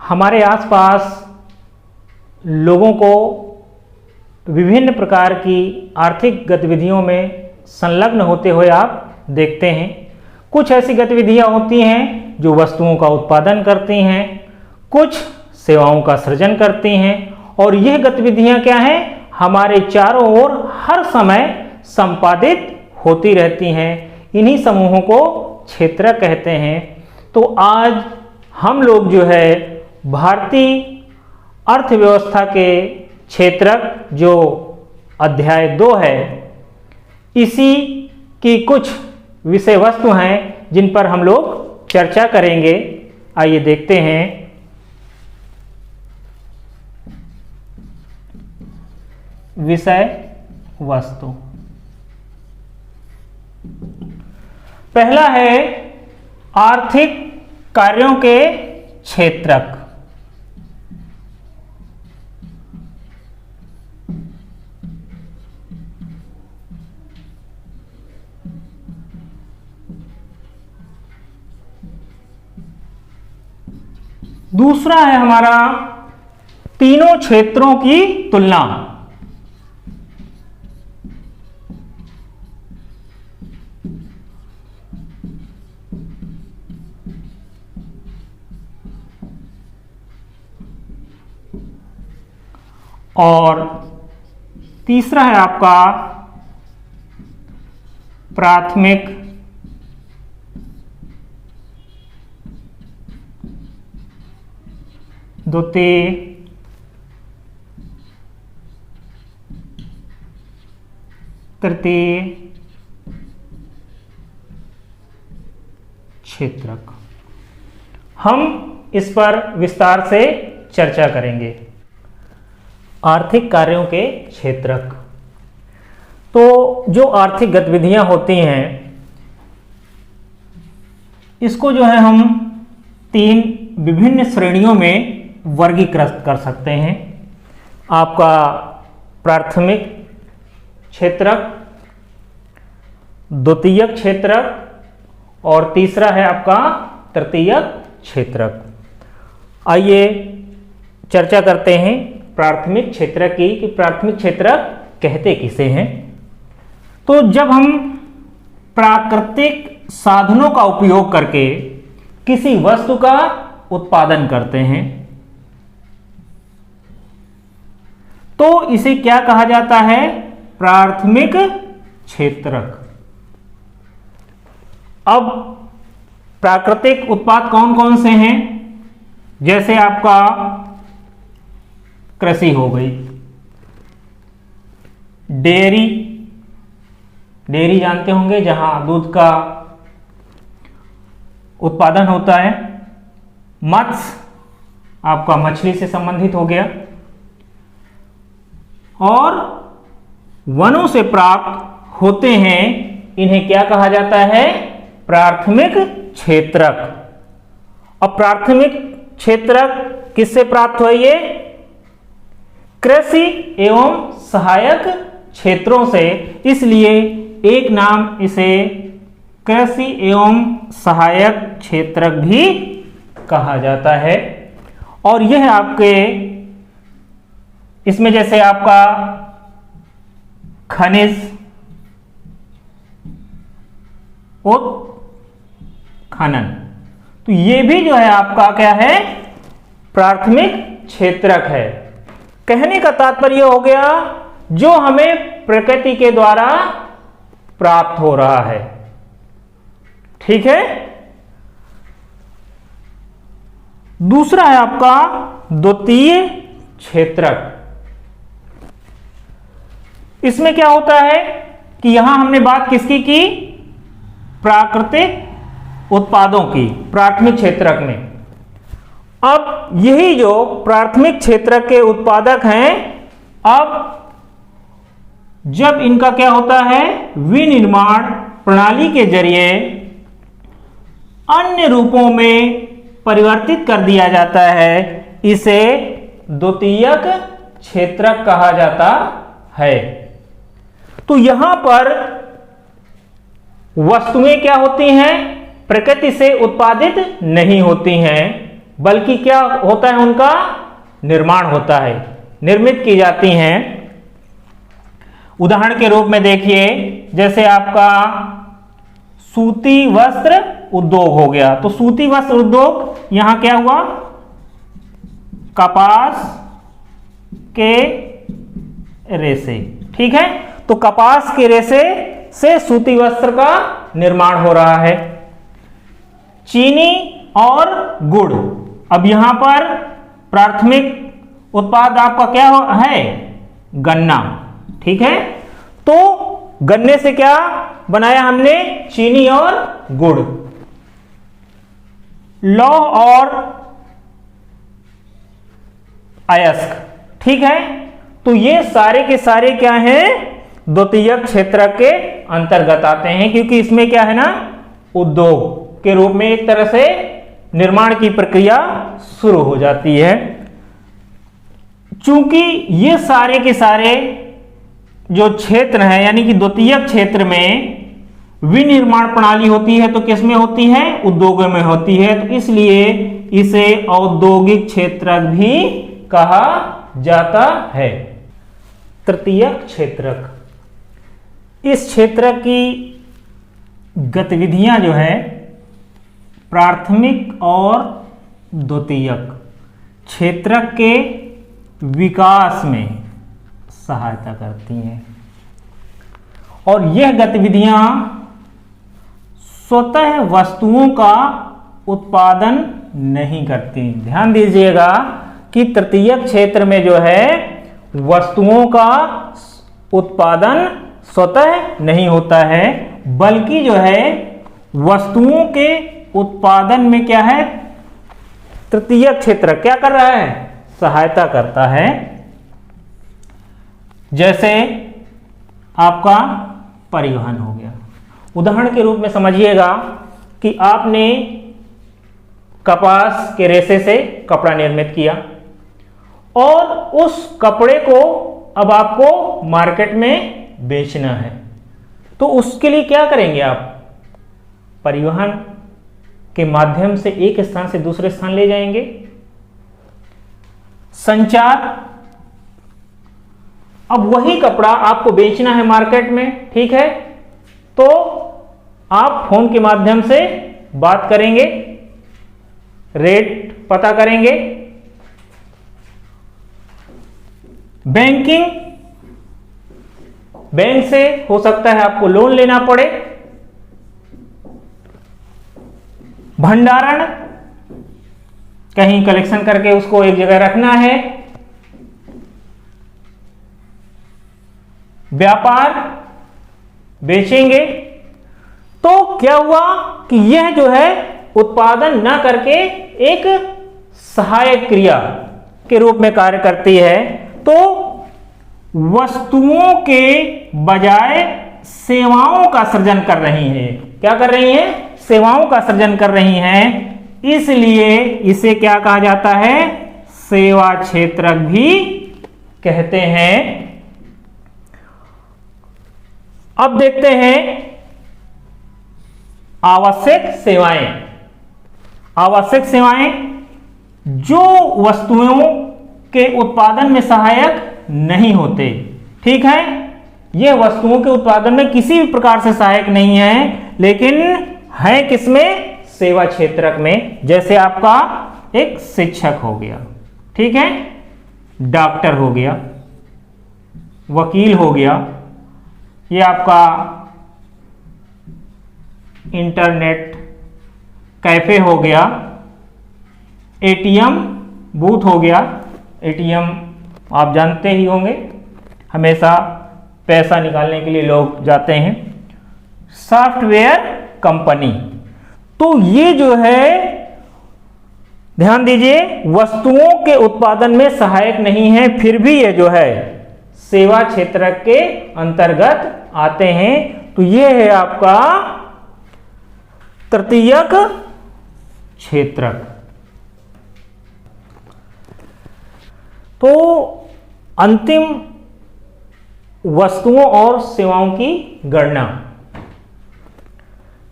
हमारे आसपास लोगों को विभिन्न प्रकार की आर्थिक गतिविधियों में संलग्न होते हुए आप देखते हैं। कुछ ऐसी गतिविधियां होती हैं जो वस्तुओं का उत्पादन करती हैं, कुछ सेवाओं का सृजन करती हैं, और यह गतिविधियां क्या हैं, हमारे चारों ओर हर समय संपादित होती रहती हैं। इन्हीं समूहों को क्षेत्रक कहते हैं। तो आज हम लोग जो है भारतीय अर्थव्यवस्था के क्षेत्रक जो अध्याय 2 है, इसी की कुछ विषय वस्तु हैं जिन पर हम लोग चर्चा करेंगे। आइए देखते हैं। विषय वस्तु पहला है आर्थिक कार्यों के क्षेत्रक। दूसरा है हमारा तीनों क्षेत्रों की तुलना। और तीसरा है आपका प्राथमिक द्वितीय तृतीय क्षेत्रक। हम इस पर विस्तार से चर्चा करेंगे। आर्थिक कार्यों के क्षेत्रक। तो जो आर्थिक गतिविधियां होती हैं, इसको जो है हम 3 विभिन्न श्रेणियों में वर्गीकृत कर सकते हैं। आपका प्राथमिक क्षेत्रक, द्वितीयक क्षेत्रक और तीसरा है आपका तृतीयक क्षेत्रक। आइए चर्चा करते हैं प्राथमिक क्षेत्रक की कि प्राथमिक क्षेत्रक कहते किसे हैं। तो जब हम प्राकृतिक साधनों का उपयोग करके किसी वस्तु का उत्पादन करते हैं तो इसे क्या कहा जाता है, प्राथमिक क्षेत्रक। अब प्राकृतिक उत्पाद कौन कौन से हैं, जैसे आपका कृषि हो गई, डेयरी जानते होंगे जहां दूध का उत्पादन होता है, मत्स्य आपका मछली से संबंधित हो गया, और वनों से प्राप्त होते हैं, इन्हें क्या कहा जाता है, प्राथमिक क्षेत्रक। अब प्राथमिक क्षेत्रक किससे प्राप्त हुआ, ये कृषि एवं सहायक क्षेत्रों से, इसलिए एक नाम इसे कृषि एवं सहायक क्षेत्रक भी कहा जाता है। और यह आपके इसमें जैसे आपका खनिज, उत्खनन, तो ये भी जो है आपका क्या है, प्राथमिक क्षेत्रक है। कहने का तात्पर्य हो गया जो हमें प्रकृति के द्वारा प्राप्त हो रहा है। ठीक है। दूसरा है आपका द्वितीय क्षेत्रक। इसमें क्या होता है कि यहां हमने बात किसकी की, प्राकृतिक उत्पादों की, प्राथमिक क्षेत्रक में। अब यही जो प्राथमिक क्षेत्रक के उत्पादक हैं, अब जब इनका क्या होता है, विनिर्माण प्रणाली के जरिए अन्य रूपों में परिवर्तित कर दिया जाता है, इसे द्वितीयक क्षेत्रक कहा जाता है। तो यहां पर वस्तुएं क्या होती हैं, प्रकृति से उत्पादित नहीं होती हैं, बल्कि क्या होता है, उनका निर्माण होता है, निर्मित की जाती हैं। उदाहरण के रूप में देखिए, जैसे आपका सूती वस्त्र उद्योग हो गया, तो सूती वस्त्र उद्योग यहां क्या हुआ, कपास के रेशे, ठीक है। तो कपास के रेशे से सूती वस्त्र का निर्माण हो रहा है। चीनी और गुड़, अब यहां पर प्राथमिक उत्पाद आपका क्या है, गन्ना, ठीक है। तो गन्ने से क्या बनाया हमने, चीनी और गुड़। लौह और अयस्क, ठीक है। तो ये सारे के सारे क्या हैं, द्वितीयक क्षेत्र के अंतर्गत आते हैं, क्योंकि इसमें क्या है ना, उद्योग के रूप में एक तरह से निर्माण की प्रक्रिया शुरू हो जाती है। चूंकि ये सारे के सारे जो क्षेत्र हैं, यानी कि द्वितीयक क्षेत्र में विनिर्माण प्रणाली होती है, तो किसमें होती है, उद्योगों में होती है, तो इसलिए इसे औद्योगिक क्षेत्र भी कहा जाता है। तृतीयक क्षेत्रक, इस क्षेत्र की गतिविधियां जो है प्राथमिक और द्वितीयक क्षेत्रक के विकास में सहायता करती हैं, और यह गतिविधियां स्वतः वस्तुओं का उत्पादन नहीं करती। ध्यान दीजिएगा कि तृतीयक क्षेत्र में जो है वस्तुओं का उत्पादन स्वतः नहीं होता है, बल्कि जो है वस्तुओं के उत्पादन में क्या है, तृतीयक क्षेत्र क्या कर रहा है, सहायता करता है। जैसे आपका परिवहन हो गया। उदाहरण के रूप में समझिएगा कि आपने कपास के रेशे से कपड़ा निर्मित किया, और उस कपड़े को अब आपको मार्केट में बेचना है, तो उसके लिए क्या करेंगे आप, परिवहन के माध्यम से एक स्थान से दूसरे स्थान ले जाएंगे। संचार, अब वही कपड़ा आपको बेचना है मार्केट में, ठीक है, तो आप फोन के माध्यम से बात करेंगे, रेट पता करेंगे। बैंकिंग, बैंक से हो सकता है आपको लोन लेना पड़े। भंडारण, कहीं कलेक्शन करके उसको एक जगह रखना है। व्यापार, बेचेंगे। तो क्या हुआ कि यह जो है उत्पादन ना करके एक सहायक क्रिया के रूप में कार्य करती है। तो वस्तुओं के बजाय सेवाओं का सृजन कर रही है। क्या कर रही हैं, सेवाओं का सृजन कर रही हैं, इसलिए इसे क्या कहा जाता है, सेवा क्षेत्रक भी कहते हैं। अब देखते हैं आवश्यक सेवाएं। आवश्यक सेवाएं जो वस्तुओं के उत्पादन में सहायक नहीं होते, ठीक है, यह वस्तुओं के उत्पादन में किसी भी प्रकार से सहायक नहीं है, लेकिन है किसमें, सेवा क्षेत्रक में। जैसे आपका एक शिक्षक हो गया, ठीक है, डॉक्टर हो गया, वकील हो गया, ये आपका इंटरनेट कैफे हो गया, एटीएम बूथ हो गया। एटीएम आप जानते ही होंगे, हमेशा पैसा निकालने के लिए लोग जाते हैं। सॉफ्टवेयर कंपनी, तो ये जो है ध्यान दीजिए वस्तुओं के उत्पादन में सहायक नहीं है, फिर भी ये जो है सेवा क्षेत्र के अंतर्गत आते हैं। तो ये है आपका तृतीयक क्षेत्रक। तो अंतिम वस्तुओं और सेवाओं की गणना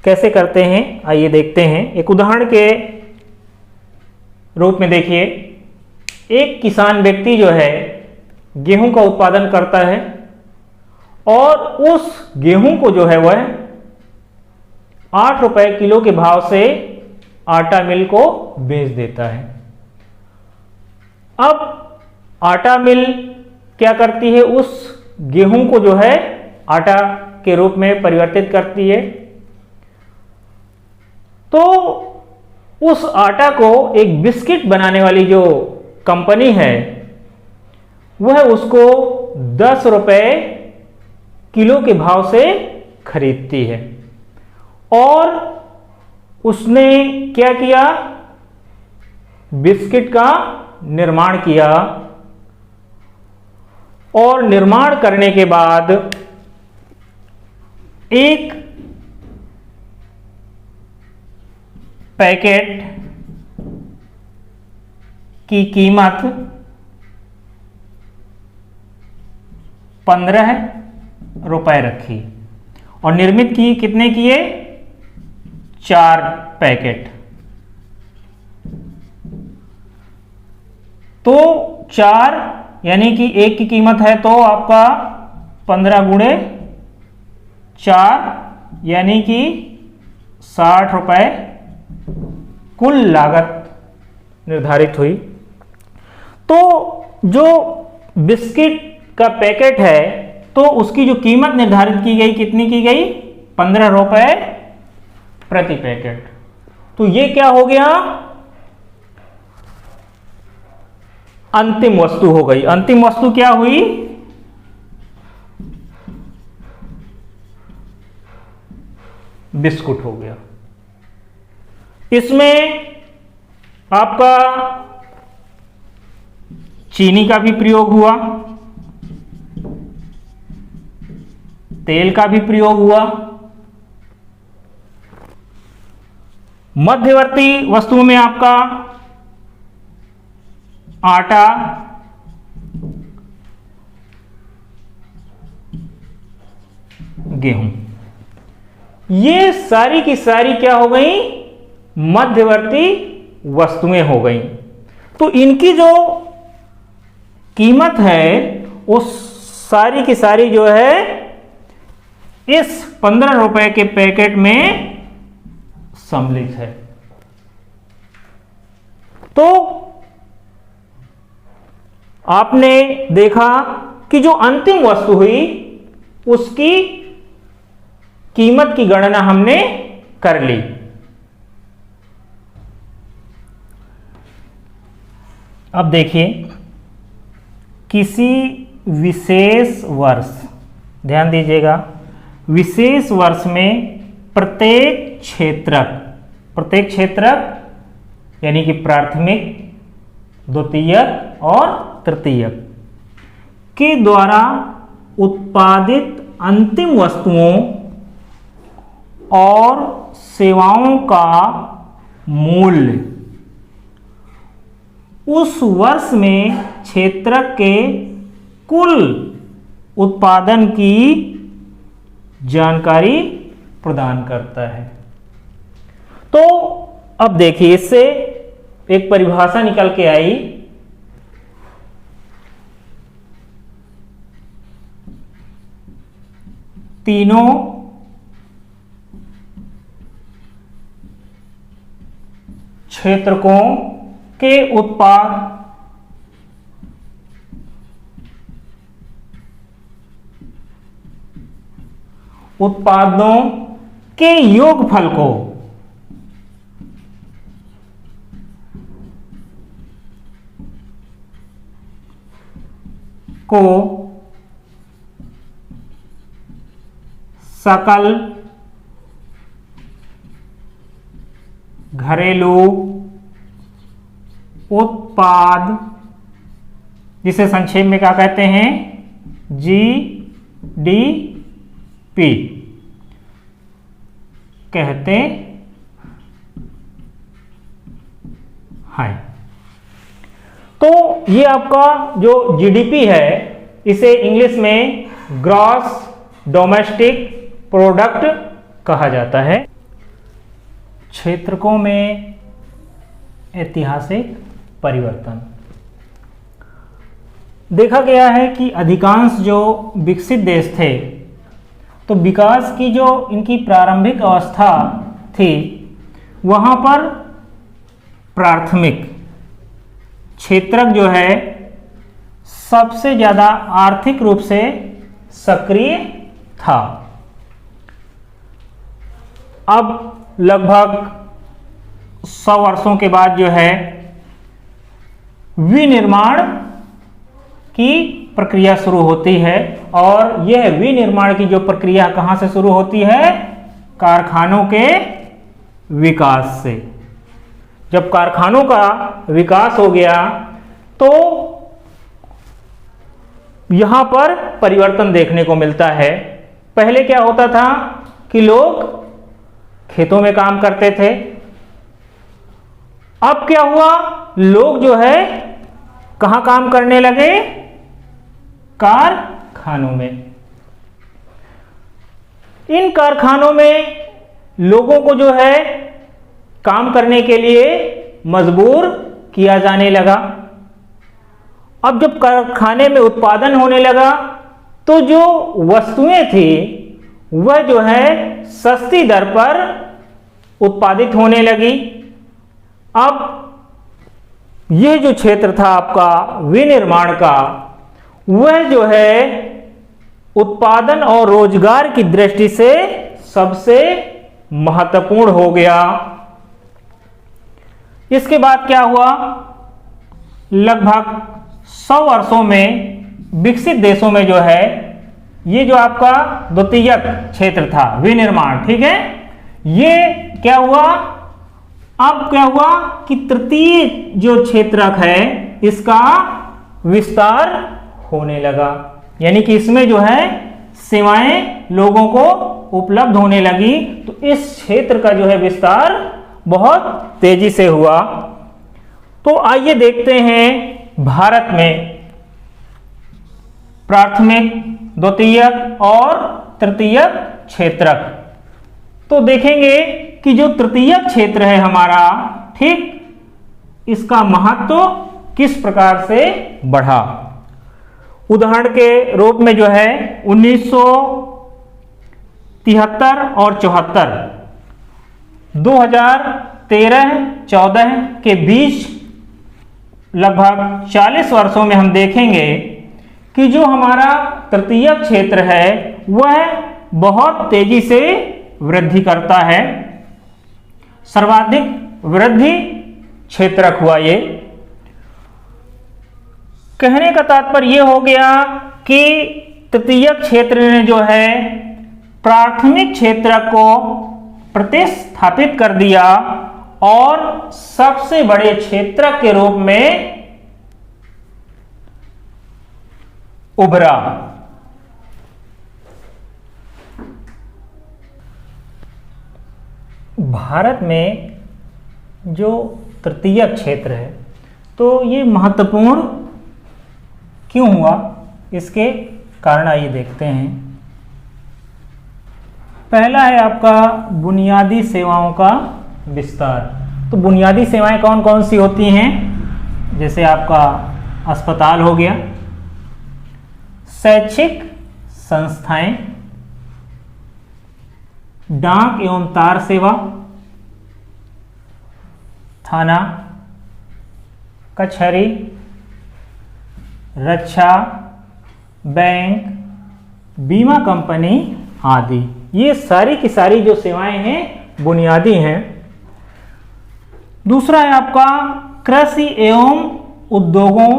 कैसे करते हैं, आइए देखते हैं। एक उदाहरण के रूप में देखिए, एक किसान व्यक्ति जो है गेहूं का उत्पादन करता है और उस गेहूं को जो है वह 8 रुपए किलो के भाव से आटा मिल को बेच देता है। अब आटा मिल क्या करती है, उस गेहूं को जो है आटा के रूप में परिवर्तित करती है। तो उस आटा को एक बिस्किट बनाने वाली जो कंपनी है वह उसको 10 रुपए किलो के भाव से खरीदती है और उसने क्या किया, बिस्किट का निर्माण किया और निर्माण करने के बाद एक पैकेट की कीमत 15 रुपए रखी और निर्मित की कितने किए, 4 पैकेट। तो 4 यानी कि एक की कीमत है तो आपका 15 गुणे 4 यानी कि 60 रुपए कुल लागत निर्धारित हुई। तो जो बिस्किट का पैकेट है तो उसकी जो कीमत निर्धारित की गई, कितनी की गई, 15 रुपए प्रति पैकेट। तो ये क्या हो गया, अंतिम वस्तु हो गई। अंतिम वस्तु क्या हुई, बिस्कुट हो गया। इसमें आपका चीनी का भी प्रयोग हुआ, तेल का भी प्रयोग हुआ, मध्यवर्ती वस्तुओं में आपका आटा, गेहूं, ये सारी की सारी क्या हो गई, मध्यवर्ती वस्तुएं हो गई। तो इनकी जो कीमत है वो सारी की सारी जो है इस 15 रुपए के पैकेट में सम्मिलित है। तो आपने देखा कि जो अंतिम वस्तु हुई उसकी कीमत की गणना हमने कर ली। अब देखिए, किसी विशेष वर्ष, ध्यान दीजिएगा, विशेष वर्ष में प्रत्येक क्षेत्रक यानी कि प्राथमिक, द्वितीयक और तृतीयक के द्वारा उत्पादित अंतिम वस्तुओं और सेवाओं का मूल्य उस वर्ष में क्षेत्रक के कुल उत्पादन की जानकारी प्रदान करता है। तो अब देखिए, इससे एक परिभाषा निकल के आई, तीनों क्षेत्रकों के उत्पादों के योगफल को सकल घरेलू उत्पाद, जिसे संक्षेप में क्या कहते हैं, जीडीपी कहते हैं। तो ये आपका जो जीडीपी है इसे इंग्लिश में ग्रॉस डोमेस्टिक प्रोडक्ट कहा जाता है। क्षेत्रकों में ऐतिहासिक परिवर्तन। देखा गया है कि अधिकांश जो विकसित देश थे तो विकास की जो इनकी प्रारंभिक अवस्था थी वहाँ पर प्राथमिक क्षेत्रक जो है सबसे ज़्यादा आर्थिक रूप से सक्रिय था। अब लगभग 100 वर्षों के बाद जो है विनिर्माण की प्रक्रिया शुरू होती है और यह विनिर्माण की जो प्रक्रिया कहाँ से शुरू होती है? कारखानों के विकास से। जब कारखानों का विकास हो गया तो यहाँ पर परिवर्तन देखने को मिलता है। पहले क्या होता था कि लोग खेतों में काम करते थे। अब क्या हुआ? लोग जो है कहाँ काम करने लगे? कारखानों में। इन कारखानों में लोगों को जो है काम करने के लिए मजबूर किया जाने लगा। अब जब कारखाने में उत्पादन होने लगा तो जो वस्तुएं थी वह जो है सस्ती दर पर उत्पादित होने लगी। अब यह जो क्षेत्र था आपका विनिर्माण का, वह जो है उत्पादन और रोजगार की दृष्टि से सबसे महत्वपूर्ण हो गया। इसके बाद क्या हुआ? लगभग 100 वर्षों में विकसित देशों में जो है ये जो आपका द्वितीयक क्षेत्र था विनिर्माण, ठीक है, ये क्या हुआ? अब क्या हुआ कि तृतीय जो क्षेत्रक है इसका विस्तार होने लगा, यानी कि इसमें जो है सेवाएं लोगों को उपलब्ध होने लगी। तो इस क्षेत्र का जो है विस्तार बहुत तेजी से हुआ। तो आइए देखते हैं भारत में प्राथमिक, द्वितीयक और तृतीयक क्षेत्रक। तो देखेंगे कि जो तृतीयक क्षेत्र है हमारा, ठीक, इसका महत्व किस प्रकार से बढ़ा। उदाहरण के रूप में जो है 1973 और 74, 2013-14 के बीच लगभग 40 वर्षों में हम देखेंगे कि जो हमारा तृतीयक क्षेत्र है वह बहुत तेजी से वृद्धि करता है। सर्वाधिक वृद्धि क्षेत्रक हुआ। ये कहने का तात्पर्य यह हो गया कि तृतीयक क्षेत्र ने जो है प्राथमिक क्षेत्रक को प्रतिस्थापित कर दिया और सबसे बड़े क्षेत्रक के रूप में उभरा। भारत में जो तृतीयक क्षेत्र है तो ये महत्वपूर्ण क्यों हुआ, इसके कारण आइए देखते हैं। पहला है आपका बुनियादी सेवाओं का विस्तार। तो बुनियादी सेवाएं कौन कौन सी होती हैं? जैसे आपका अस्पताल हो गया, शैक्षिक संस्थाएं, डाक एवं तार सेवा, थाना, कचहरी, रक्षा, बैंक, बीमा कंपनी आदि। ये सारी की सारी जो सेवाएं हैं बुनियादी हैं। दूसरा है आपका कृषि एवं उद्योगों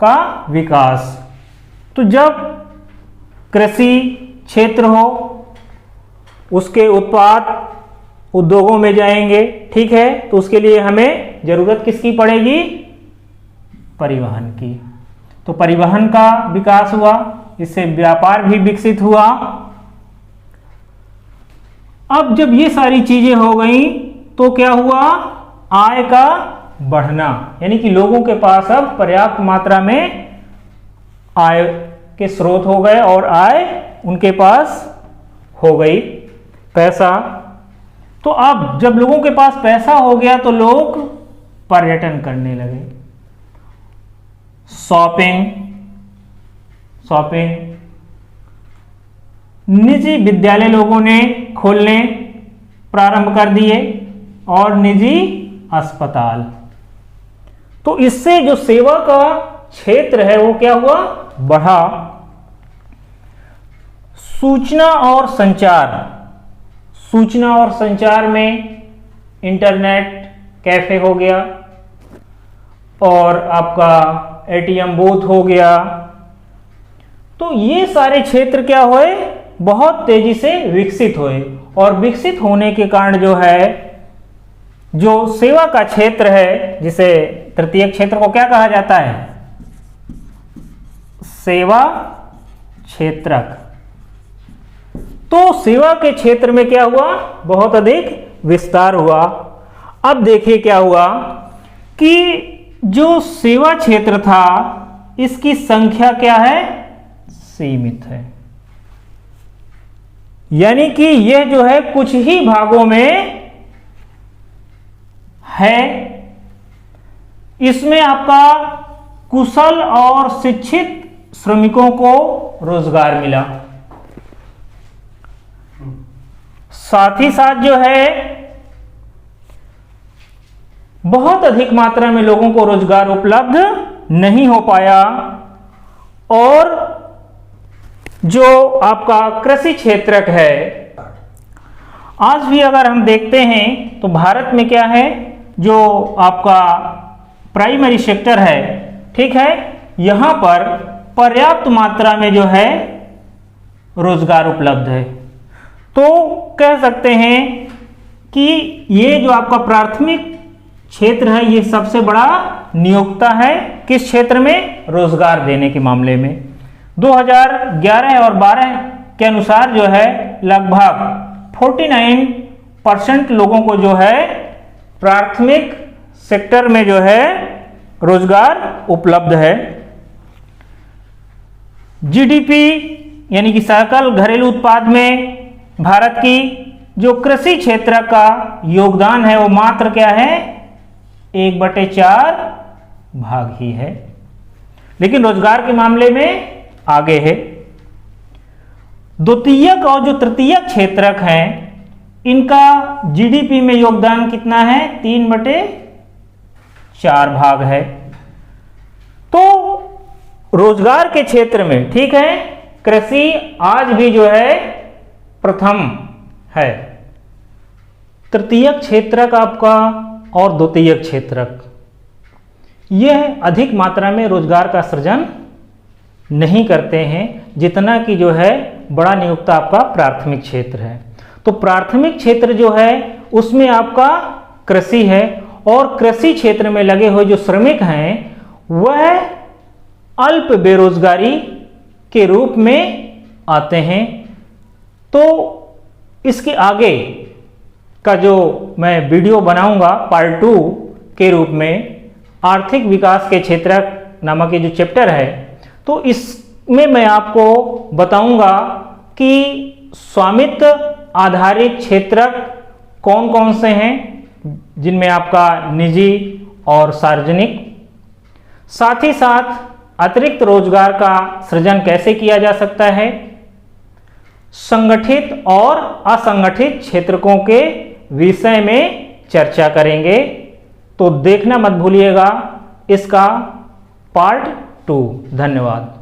का विकास। तो जब कृषि क्षेत्र हो उसके उत्पाद उद्योगों में जाएंगे, ठीक है, तो उसके लिए हमें जरूरत किसकी पड़ेगी? परिवहन की। तो परिवहन का विकास हुआ, इससे व्यापार भी विकसित हुआ। अब जब ये सारी चीजें हो गई तो क्या हुआ? आय का बढ़ना, यानी कि लोगों के पास अब पर्याप्त मात्रा में आय के स्रोत हो गए और आय उनके पास हो गई, पैसा। तो अब जब लोगों के पास पैसा हो गया तो लोग पर्यटन करने लगे। शॉपिंग, निजी विद्यालय लोगों ने खोलने प्रारंभ कर दिए और निजी अस्पताल। तो इससे जो सेवा का क्षेत्र है वो क्या हुआ, बढ़ा। सूचना और संचार में इंटरनेट कैफे हो गया और आपका एटीएम बूथ हो गया। तो ये सारे क्षेत्र क्या हुए, बहुत तेजी से विकसित हुए और विकसित होने के कारण जो है, जो सेवा का क्षेत्र है, जिसे तृतीयक क्षेत्र को क्या कहा जाता है, सेवा क्षेत्रक। तो सेवा के क्षेत्र में क्या हुआ, बहुत अधिक विस्तार हुआ। अब देखिए क्या हुआ कि जो सेवा क्षेत्र था इसकी संख्या क्या है, सीमित है। यानी कि यह जो है कुछ ही भागों में है। इसमें आपका कुशल और शिक्षित श्रमिकों को रोजगार मिला। साथ ही साथ जो है बहुत अधिक मात्रा में लोगों को रोजगार उपलब्ध नहीं हो पाया और जो आपका कृषि क्षेत्रक है, आज भी अगर हम देखते हैं तो भारत में क्या है, जो आपका प्राइमरी सेक्टर है, ठीक है, यहां पर पर्याप्त मात्रा में जो है रोजगार उपलब्ध है। तो कह सकते हैं कि ये जो आपका प्राथमिक क्षेत्र है ये सबसे बड़ा नियोक्ता है किस क्षेत्र में, रोजगार देने के मामले में। 2011 और 12 के अनुसार जो है लगभग 49% लोगों को जो है प्राथमिक सेक्टर में जो है रोजगार उपलब्ध है। जीडीपी यानी कि सकल घरेलू उत्पाद में भारत की जो कृषि क्षेत्र का योगदान है वो मात्र क्या है, 1/4 भाग ही है, लेकिन रोजगार के मामले में आगे है। द्वितीयक और जो तृतीयक क्षेत्रक हैं इनका जीडीपी में योगदान कितना है, 3/4 भाग है। तो रोजगार के क्षेत्र में, ठीक है, कृषि आज भी जो है प्रथम है। तृतीयक क्षेत्रक आपका और द्वितीयक क्षेत्रक यह अधिक मात्रा में रोजगार का सृजन नहीं करते हैं जितना कि जो है बड़ा नियोक्ता आपका प्राथमिक क्षेत्र है। तो प्राथमिक क्षेत्र जो है उसमें आपका कृषि है और कृषि क्षेत्र में लगे हुए जो श्रमिक हैं वह अल्प बेरोजगारी के रूप में आते हैं। तो इसके आगे का जो मैं वीडियो बनाऊंगा पार्ट 2 के रूप में आर्थिक विकास के क्षेत्र नामक ये जो चैप्टर है, तो इसमें मैं आपको बताऊंगा कि स्वामित्व आधारित क्षेत्रक कौन कौन से हैं जिनमें आपका निजी और सार्वजनिक, साथ ही साथ अतिरिक्त रोजगार का सृजन कैसे किया जा सकता है, संगठित और असंगठित क्षेत्रकों के विषय में चर्चा करेंगे। तो देखना मत भूलिएगा इसका पार्ट 2। धन्यवाद।